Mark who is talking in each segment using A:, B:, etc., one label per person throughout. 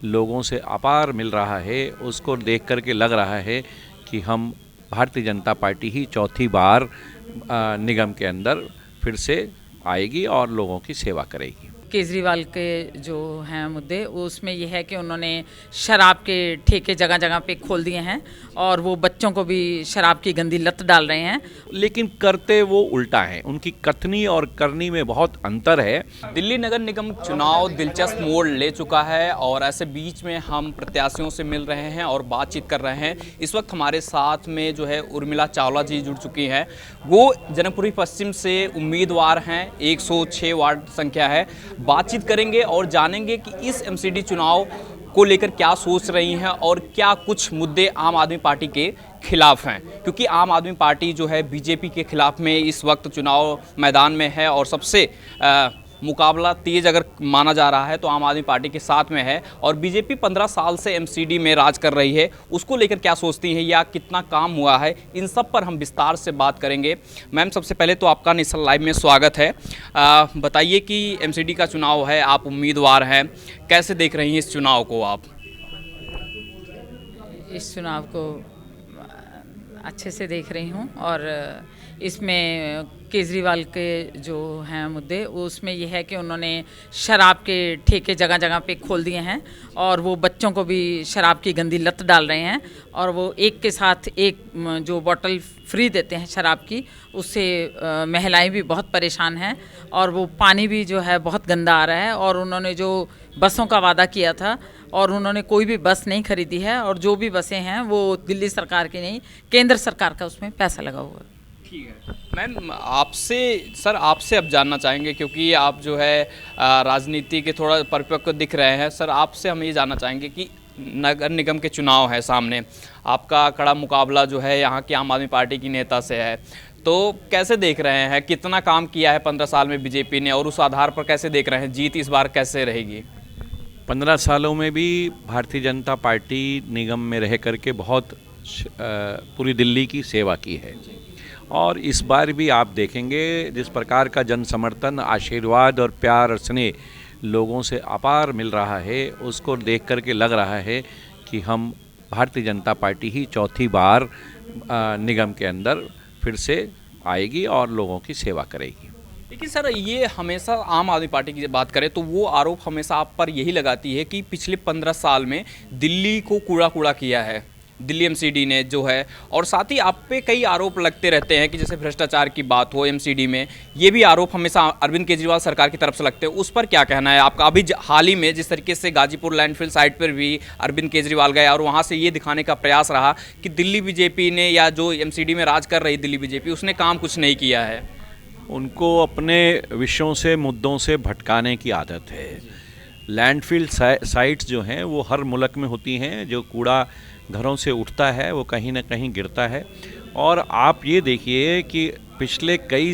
A: लोगों से अपार मिल रहा है, उसको देख कर के लग रहा है कि हम भारतीय जनता पार्टी ही चौथी बार निगम के अंदर फिर से आएगी और लोगों की सेवा करेगी।
B: केजरीवाल के जो हैं मुद्दे उसमें यह है कि उन्होंने शराब के ठेके जगह जगह पे खोल दिए हैं और वो बच्चों को भी शराब की गंदी लत डाल रहे हैं।
A: लेकिन करते वो उल्टा है, उनकी कथनी और करनी में बहुत अंतर है।
C: दिल्ली नगर निगम चुनाव दिलचस्प मोड़ ले चुका है और ऐसे बीच में हम प्रत्याशियों से मिल रहे हैं और बातचीत कर रहे हैं। इस वक्त हमारे साथ में जो है उर्मिला चावला जी जुड़ चुकी हैं। वो जनकपुरी पश्चिम से उम्मीदवार हैं, 106 वार्ड संख्या है। बातचीत करेंगे और जानेंगे कि इस एमसीडी चुनाव को लेकर क्या सोच रही हैं और क्या कुछ मुद्दे आम आदमी पार्टी के खिलाफ हैं, क्योंकि आम आदमी पार्टी जो है बीजेपी के खिलाफ में इस वक्त चुनाव मैदान में है और सबसे मुकाबला तेज अगर माना जा रहा है तो आम आदमी पार्टी के साथ में है। और बीजेपी 15 साल से एमसीडी में राज कर रही है, उसको लेकर क्या सोचती हैं या कितना काम हुआ है, इन सब पर हम विस्तार से बात करेंगे। मैम, सबसे पहले तो आपका नेशनल लाइव में स्वागत है। बताइए कि एमसीडी का चुनाव है, आप उम्मीदवार हैं, कैसे देख रही हैं इस चुनाव को आप?
B: इस चुनाव को अच्छे से देख रही हूँ और इसमें केजरीवाल के जो हैं मुद्दे उसमें यह है कि उन्होंने शराब के ठेके जगह जगह पे खोल दिए हैं और वो बच्चों को भी शराब की गंदी लत डाल रहे हैं और वो एक के साथ एक जो बोतल फ्री देते हैं शराब की, उससे महिलाएं भी बहुत परेशान हैं और वो पानी भी जो है बहुत गंदा आ रहा है। और उन्होंने जो बसों का वादा किया था और उन्होंने कोई भी बस नहीं खरीदी है और जो भी बसें हैं वो दिल्ली सरकार की नहीं, केंद्र सरकार का उसमें पैसा लगा हुआ है।
C: ठीक है मैम, आपसे अब जानना चाहेंगे, क्योंकि आप जो है राजनीति के थोड़ा परिपक्व दिख रहे हैं। सर, आपसे हम ये जानना चाहेंगे कि नगर निगम के चुनाव है सामने, आपका कड़ा मुकाबला जो है यहाँ की आम आदमी पार्टी की नेता से है, तो कैसे देख रहे हैं, कितना काम किया है 15 साल में बीजेपी ने और उस आधार पर कैसे देख रहे हैं जीत इस बार कैसे रहेगी?
A: 15 सालों में भी भारतीय जनता पार्टी निगम में रह करके बहुत पूरी दिल्ली की सेवा की है और इस बार भी आप देखेंगे जिस प्रकार का जन समर्थन, आशीर्वाद और प्यार और स्नेह लोगों से अपार मिल रहा है, उसको देख कर के लग रहा है कि हम भारतीय जनता पार्टी ही चौथी बार निगम के अंदर फिर से आएगी और लोगों की सेवा करेगी।
C: लेकिन सर, ये हमेशा आम आदमी पार्टी की बात करें तो वो आरोप हमेशा आप पर यही लगाती है कि पिछले 15 साल में दिल्ली को कूड़ा किया है दिल्ली एमसीडी ने जो है, और साथ ही आप पे कई आरोप लगते रहते हैं कि जैसे भ्रष्टाचार की बात हो एमसीडी में, ये भी आरोप हमेशा अरविंद केजरीवाल सरकार की तरफ से लगते हैं। उस पर क्या कहना है आपका? अभी हाल ही में जिस तरीके से गाजीपुर लैंडफिल साइट पर भी अरविंद केजरीवाल गए और वहाँ से ये दिखाने का प्रयास रहा कि दिल्ली बीजेपी ने या जो एमसीडी में राज कर रही दिल्ली बीजेपी उसने काम कुछ नहीं किया है।
A: उनको अपने विषयों से, मुद्दों से भटकाने की आदत है। लैंडफिल साइट्स जो हैं वो हर मुल्क में होती हैं। जो कूड़ा घरों से उठता है वो कहीं ना कहीं गिरता है और आप ये देखिए कि पिछले कई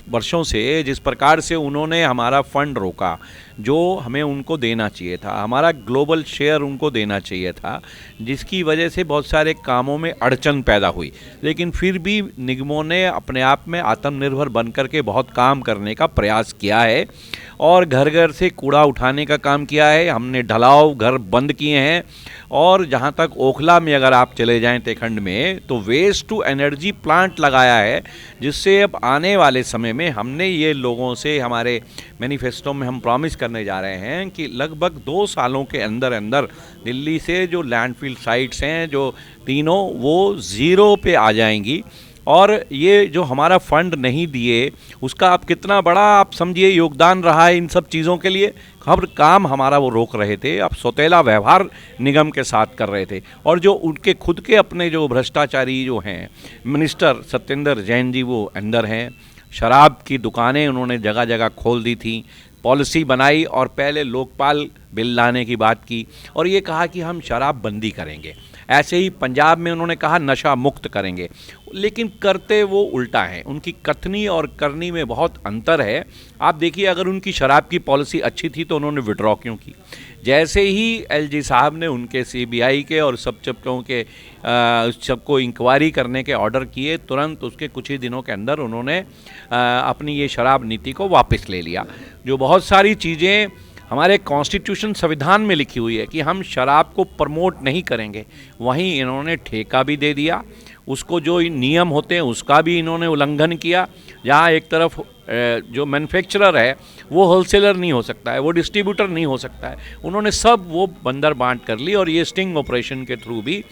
A: वर्षों से जिस प्रकार से उन्होंने हमारा फंड रोका, जो हमें उनको देना चाहिए था, हमारा ग्लोबल शेयर उनको देना चाहिए था, जिसकी वजह से बहुत सारे कामों में अड़चन पैदा हुई, लेकिन फिर भी निगमों ने अपने आप में आत्मनिर्भर बनकर के बहुत काम करने का प्रयास किया है और घर घर से कूड़ा उठाने का काम किया है। हमने ढलाव घर बंद किए हैं और जहाँ तक ओखला में अगर आप चले जाएं तेखंड में तो वेस्ट टू एनर्जी प्लांट लगाया है, जिससे अब आने वाले समय में हमने ये लोगों से, हमारे मैनिफेस्टो में हम प्रॉमिस करने जा रहे हैं कि लगभग 2 सालों के अंदर अंदर दिल्ली से जो लैंडफिल साइट्स हैं जो तीनों वो ज़ीरो पे आ जाएंगी। और ये जो हमारा फंड नहीं दिए उसका आप कितना बड़ा आप समझिए योगदान रहा है इन सब चीज़ों के लिए। हर काम हमारा वो रोक रहे थे, आप सौतेला व्यवहार निगम के साथ कर रहे थे और जो उनके खुद के अपने जो भ्रष्टाचारी जो हैं मिनिस्टर सत्येंद्र जैन जी वो अंदर हैं। शराब की दुकानें उन्होंने जगह जगह खोल दी थी, पॉलिसी बनाई और पहले लोकपाल बिल लाने की बात की और ये कहा कि हम शराब बंदी करेंगे। ऐसे ही पंजाब में उन्होंने कहा नशा मुक्त करेंगे, लेकिन करते वो उल्टा है। उनकी कथनी और करनी में बहुत अंतर है। आप देखिए, अगर उनकी शराब की पॉलिसी अच्छी थी तो उन्होंने विड्रॉ क्यों की? जैसे ही एलजी साहब ने उनके सीबीआई के और सबको के सबको इंक्वायरी करने के ऑर्डर किए, तुरंत उसके कुछ ही दिनों के अंदर उन्होंने अपनी ये शराब नीति को वापस ले लिया। जो बहुत सारी चीज़ें हमारे कॉन्स्टिट्यूशन संविधान में लिखी हुई है कि हम शराब को प्रमोट नहीं करेंगे, वहीं इन्होंने ठेका भी दे दिया, उसको जो नियम होते हैं उसका भी इन्होंने उल्लंघन किया। जहाँ एक तरफ जो मैन्युफैक्चरर है वो होलसेलर नहीं हो सकता है, वो डिस्ट्रीब्यूटर नहीं हो सकता है, उन्होंने सब वो बंदर बांट कर ली और ये स्टिंग ऑपरेशन के थ्रू भी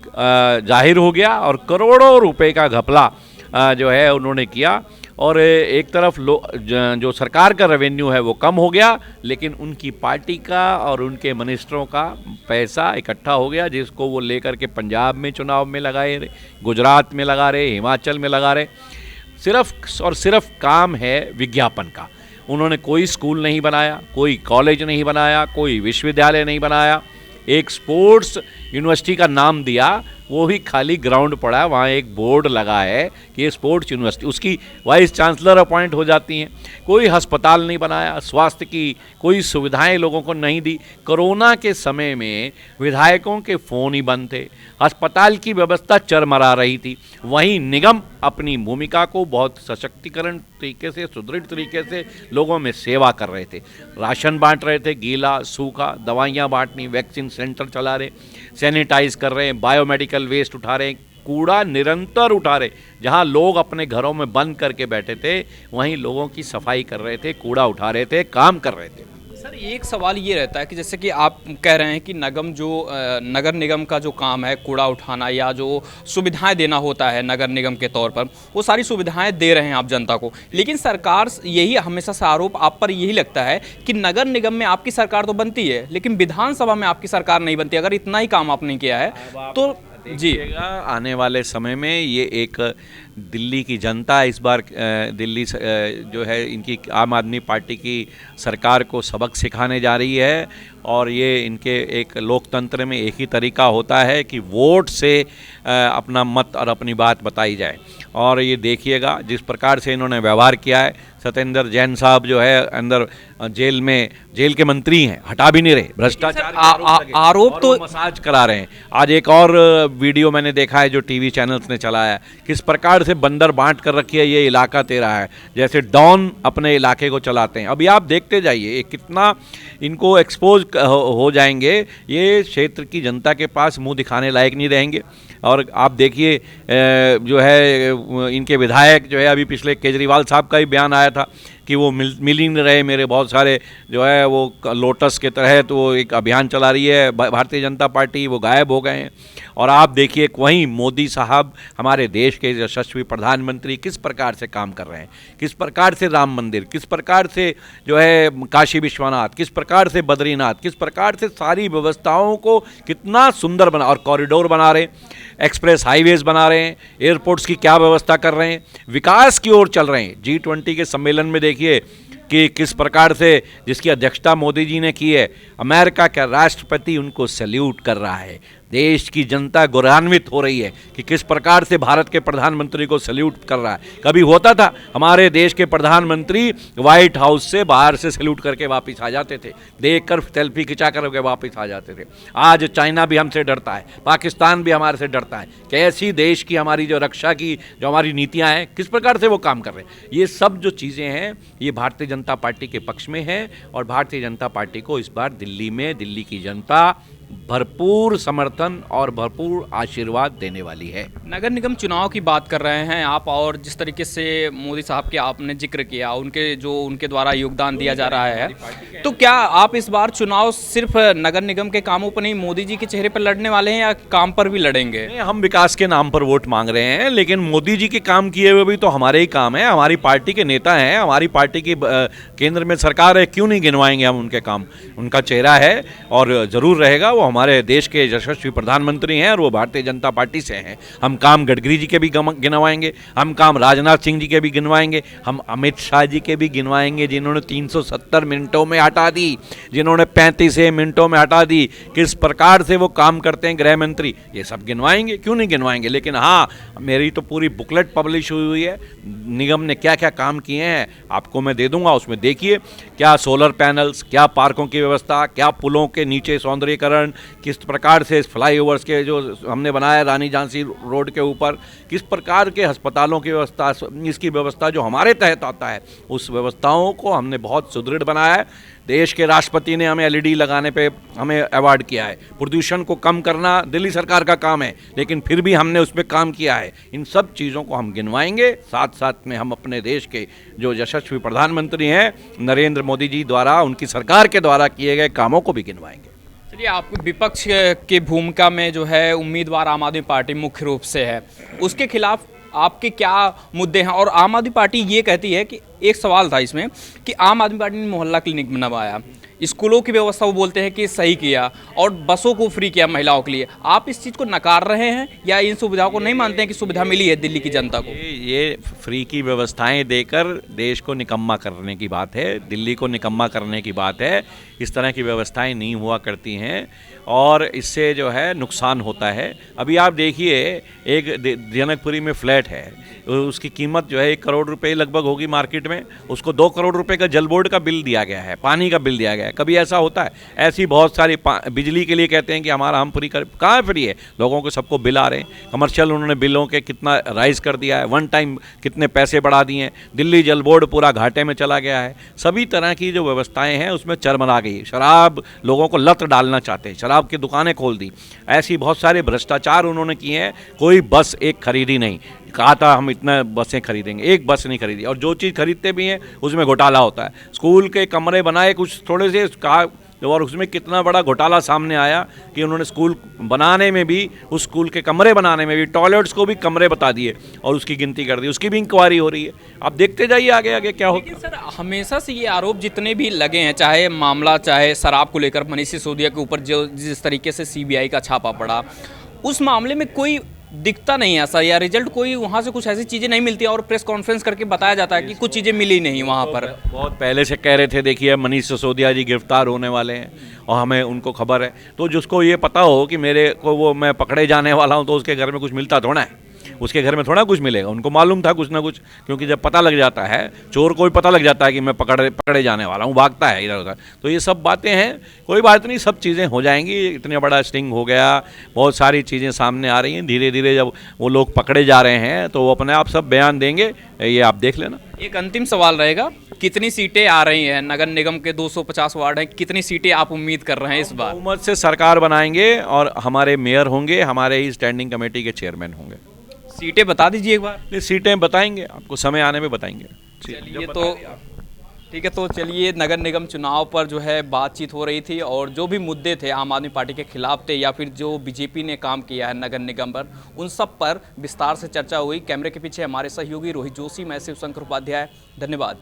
A: जाहिर हो गया और करोड़ों रुपए का घपला जो है उन्होंने किया। और एक तरफ जो सरकार का रेवेन्यू है वो कम हो गया, लेकिन उनकी पार्टी का और उनके मिनिस्टरों का पैसा इकट्ठा हो गया, जिसको वो लेकर के पंजाब में चुनाव में लगाए रहे, गुजरात में लगा रहे, हिमाचल में लगा रहे। सिर्फ और सिर्फ काम है विज्ञापन का। उन्होंने कोई स्कूल नहीं बनाया, कोई कॉलेज नहीं बनाया, कोई विश्वविद्यालय नहीं बनाया, एक स्पोर्ट्स यूनिवर्सिटी का नाम दिया, वो भी खाली ग्राउंड पड़ा है, वहाँ एक बोर्ड लगा है कि ये स्पोर्ट्स यूनिवर्सिटी, उसकी वाइस चांसलर अपॉइंट हो जाती हैं। कोई अस्पताल नहीं बनाया, स्वास्थ्य की कोई सुविधाएं लोगों को नहीं दी। कोरोना के समय में विधायकों के फ़ोन ही बंद थे, अस्पताल की व्यवस्था चरमरा रही थी, वहीं निगम अपनी भूमिका को बहुत सशक्तिकरण तरीके से, सुदृढ़ तरीके से लोगों में सेवा कर रहे थे। राशन बांट रहे थे, गीला सूखा, दवाइयाँ बांटनी, वैक्सीन सेंटर चला रहे, सैनिटाइज कर रहे हैं, बायोमेडिकल वेस्ट उठा रहे हैं, कूड़ा निरंतर उठा रहे। जहां लोग अपने घरों में बंद करके बैठे थे, वहीं लोगों की सफाई कर रहे थे, कूड़ा उठा रहे थे, काम कर रहे थे।
C: सर एक सवाल ये रहता है कि जैसे कि आप कह रहे हैं कि नगर निगम का जो काम है कूड़ा उठाना या जो सुविधाएं देना होता है नगर निगम के तौर पर, वो सारी सुविधाएं दे रहे हैं आप जनता को, लेकिन सरकार यही हमेशा से आरोप आप पर यही लगता है कि नगर निगम में आपकी सरकार तो बनती है लेकिन विधानसभा में आपकी सरकार नहीं बनती। अगर इतना ही काम आपने किया है तो जी
A: आने वाले समय में ये एक दिल्ली की जनता इस बार दिल्ली जो है इनकी आम आदमी पार्टी की सरकार को सबक सिखाने जा रही है। और ये इनके एक लोकतंत्र में एक ही तरीका होता है कि वोट से अपना मत और अपनी बात बताई जाए। और ये देखिएगा जिस प्रकार से इन्होंने व्यवहार किया है। सत्येंद्र जैन साहब जो है अंदर जेल के मंत्री हैं, हटा भी नहीं रहे, भ्रष्टाचार
C: आरोप तो
A: मसाज करा रहे हैं। आज एक और वीडियो मैंने देखा है जो टीवी चैनल्स ने चलाया है, किस प्रकार से बंदर बांट कर रखी है, ये इलाका तेरा है, जैसे डॉन अपने इलाके को चलाते हैं। अभी आप देखते जाइए कितना इनको एक्सपोज हो जाएंगे, ये क्षेत्र की जनता के पास मुंह दिखाने लायक नहीं रहेंगे। और आप देखिए जो है इनके विधायक जो है, अभी पिछले केजरीवाल साहब का ही बयान आया था कि वो मिल ही नहीं रहे, मेरे बहुत सारे जो है वो लोटस के तहत वो एक अभियान चला रही है भारतीय जनता पार्टी, वो गायब हो गए हैं। और आप देखिए वहीं मोदी साहब हमारे देश के यशस्वी प्रधानमंत्री किस प्रकार से काम कर रहे हैं, किस प्रकार से राम मंदिर, किस प्रकार से जो है काशी विश्वनाथ, किस प्रकार से बद्रीनाथ, किस प्रकार से सारी व्यवस्थाओं को कितना सुंदर बना, और कॉरिडोर बना रहे हैं, एक्सप्रेस हाईवेज बना रहे हैं, एयरपोर्ट्स की क्या व्यवस्था कर रहे हैं, विकास की ओर चल रहे हैं। G20 के सम्मेलन में देखिए कि किस प्रकार से जिसकी अध्यक्षता मोदी जी ने की है, अमेरिका का राष्ट्रपति उनको सैल्यूट कर रहा है। देश की जनता गौरवान्वित हो रही है कि किस प्रकार से भारत के प्रधानमंत्री को सैल्यूट कर रहा है। कभी होता था हमारे देश के प्रधानमंत्री व्हाइट हाउस से बाहर से सैल्यूट करके वापस आ जाते थे, देखकर सेल्फी खिंचा करके वापस आ जाते थे। आज चाइना भी हमसे डरता है, पाकिस्तान भी हमारे से डरता है। कैसी देश की हमारी जो रक्षा की जो हमारी नीतियाँ हैं, किस प्रकार से वो काम कर रहे हैं। ये सब जो चीज़ें हैं ये भारतीय जनता पार्टी के पक्ष में है। और भारतीय जनता पार्टी को इस बार दिल्ली की जनता भरपूर समर्थन और भरपूर आशीर्वाद देने वाली है।
C: नगर निगम चुनाव की बात कर रहे हैं आप, और जिस तरीके से मोदी साहब के आपने जिक्र किया, उनके द्वारा योगदान दिया जा रहा है, तो क्या आप इस बार चुनाव सिर्फ नगर निगम के कामों पर नहीं मोदी जी के चेहरे पर लड़ने वाले हैं या काम पर भी लड़ेंगे?
A: हम विकास के नाम पर वोट मांग रहे हैं, लेकिन मोदी जी के काम किए हुए भी तो हमारे ही काम है, हमारी पार्टी के नेता हैं, हमारी पार्टी की केंद्र में सरकार है, क्यों नहीं गिनवाएंगे हम उनके काम। उनका चेहरा है और ज़रूर रहेगा, वो हमारे देश के यशस्वी प्रधानमंत्री हैं और वो भारतीय जनता पार्टी से हैं। हम काम गडकरी जी के भी गिनवाएंगे, हम काम राजनाथ सिंह जी के भी गिनवाएंगे, हम अमित शाह जी के भी गिनवाएंगे जिन्होंने 370 मिनटों में हटा दी, जिन्होंने 35 मिनटों में हटा दी। किस प्रकार से वो काम करते हैं गृह मंत्री, ये सब गिनवाएंगे, क्यों नहीं गिनवाएंगे। लेकिन हाँ, मेरी तो पूरी बुकलेट पब्लिश हुई है, निगम ने क्या क्या काम किए हैं आपको मैं दे दूंगा। उसमें देखिए क्या सोलर पैनल्स, क्या पार्कों की व्यवस्था, क्या पुलों के नीचे सौंदर्यीकरण, किस प्रकार से इस फ्लाईओवर्स के जो हमने बनाया रानी झांसी रोड के ऊपर, किस प्रकार के अस्पतालों की व्यवस्था, इसकी व्यवस्था जो हमारे तहत आता है, उस व्यवस्थाओं को हमने बहुत सुदृढ़ बनाया है। देश के राष्ट्रपति ने हमें एलईडी लगाने पे हमें अवार्ड किया है। प्रदूषण को कम करना दिल्ली सरकार का काम है, लेकिन फिर भी हमने उस पर काम किया है। इन सब चीज़ों को हम गिनवाएंगे। साथ साथ में हम अपने देश के जो यशस्वी प्रधानमंत्री हैं नरेंद्र मोदी जी द्वारा, उनकी सरकार के द्वारा किए गए कामों को भी गिनवाएंगे।
C: चलिए, आप विपक्ष की भूमिका में जो है उम्मीदवार आम आदमी पार्टी मुख्य रूप से है, उसके खिलाफ आपके क्या मुद्दे हैं? और आम आदमी पार्टी ये कहती है कि एक सवाल था इसमें कि आम आदमी पार्टी ने मोहल्ला क्लिनिक बनवाया, स्कूलों की व्यवस्था वो बोलते हैं कि सही किया, और बसों को फ्री किया महिलाओं के लिए। आप इस चीज़ को नकार रहे हैं या इन सुविधाओं को नहीं मानते हैं कि सुविधा मिली है दिल्ली की जनता को?
A: ये फ्री की व्यवस्थाएं देकर देश को निकम्मा करने की बात है, दिल्ली को निकम्मा करने की बात है। इस तरह की व्यवस्थाएं नहीं हुआ करती हैं और इससे जो है नुकसान होता है। अभी आप देखिए, एक जनकपुरी में फ्लैट है, उसकी कीमत जो है 1 करोड़ रुपए लगभग होगी मार्केट में। उसको 2 करोड़ रुपए का जल बोर्ड का बिल दिया गया है, पानी का बिल दिया गया है। कभी ऐसा होता है? ऐसी बहुत सारी बिजली के लिए कहते हैं कि हमारा हम फ्री कर, कहाँ फ्री है? लोगों को सबको बिल आ रहे हैं। कमर्शियल उन्होंने बिलों के कितना राइज कर दिया है, वन टाइम कितने पैसे बढ़ा दिए हैं। दिल्ली जल बोर्ड पूरा घाटे में चला गया है। सभी तरह की जो व्यवस्थाएं हैं उसमें चरमरा गई। शराब, लोगों को लत डालना चाहते हैं, शराब की दुकानें खोल दी। ऐसी बहुत सारे भ्रष्टाचार उन्होंने किए हैं। कोई बस एक खरीदी नहीं, कहा था हम इतना बसें खरीदेंगे, एक बस नहीं खरीदी, और जो चीज़ खरीदते भी हैं उसमें घोटाला होता है। स्कूल के कमरे बनाए कुछ थोड़े से, कहा, और उसमें कितना बड़ा घोटाला सामने आया कि उन्होंने स्कूल बनाने में भी, उस स्कूल के कमरे बनाने में भी, टॉयलेट्स को भी कमरे बता दिए और उसकी गिनती कर दी। उसकी भी इंक्वायरी हो रही है। आप देखते जाइए आगे आगे क्या होगा।
C: लेकिन सर, हमेशा से ये आरोप जितने भी लगे हैं, चाहे मामला चाहे शराब को लेकर मनीष सिसोदिया के ऊपर जो जिस तरीके से सीबीआई का छापा पड़ा, उस मामले में कोई दिखता नहीं ऐसा, या रिजल्ट कोई वहाँ से कुछ ऐसी चीज़ें नहीं मिलती और प्रेस कॉन्फ्रेंस करके बताया जाता है कि कुछ चीज़ें मिली नहीं वहाँ पर।
A: बहुत पहले से कह रहे थे, देखिए मनीष सिसोदिया जी गिरफ्तार होने वाले हैं और हमें उनको खबर है। तो जिसको ये पता हो कि मेरे को वो मैं पकड़े जाने वाला हूँ, तो उसके घर में कुछ मिलता थोड़ा है, उसके घर में थोड़ा कुछ मिलेगा। उनको मालूम था कुछ ना कुछ, क्योंकि जब पता लग जाता है, चोर को भी पता लग जाता है कि मैं पकड़े जाने वाला हूँ, भागता है इधर उधर। तो ये सब बातें हैं, कोई बात नहीं, सब चीज़ें हो जाएंगी। इतने बड़ा स्टिंग हो गया, बहुत सारी चीज़ें सामने आ रही हैं। धीरे धीरे जब वो लोग पकड़े जा रहे हैं तो वो अपने आप सब बयान देंगे, ये आप देख लेना।
C: एक अंतिम सवाल रहेगा, कितनी सीटें आ रही हैं? नगर निगम के 250 वार्ड हैं, कितनी सीटें आप उम्मीद कर रहे हैं इस बार?
A: बहुमत से सरकार बनाएंगे और हमारे मेयर होंगे, हमारे ही स्टैंडिंग कमेटी के चेयरमैन होंगे।
C: सीटें बता दीजिए एक बार।
A: ये सीटें बताएंगे आपको, समय आने में बताएंगे।
C: चलिए, तो ठीक है, तो चलिए, नगर निगम चुनाव पर जो है बातचीत हो रही थी और जो भी मुद्दे थे आम आदमी पार्टी के खिलाफ थे या फिर जो बीजेपी ने काम किया है नगर निगम पर, उन सब पर विस्तार से चर्चा हुई। कैमरे के पीछे हमारे सहयोगी रोहित जोशी, मैं शिवशंकर उपाध्याय, धन्यवाद।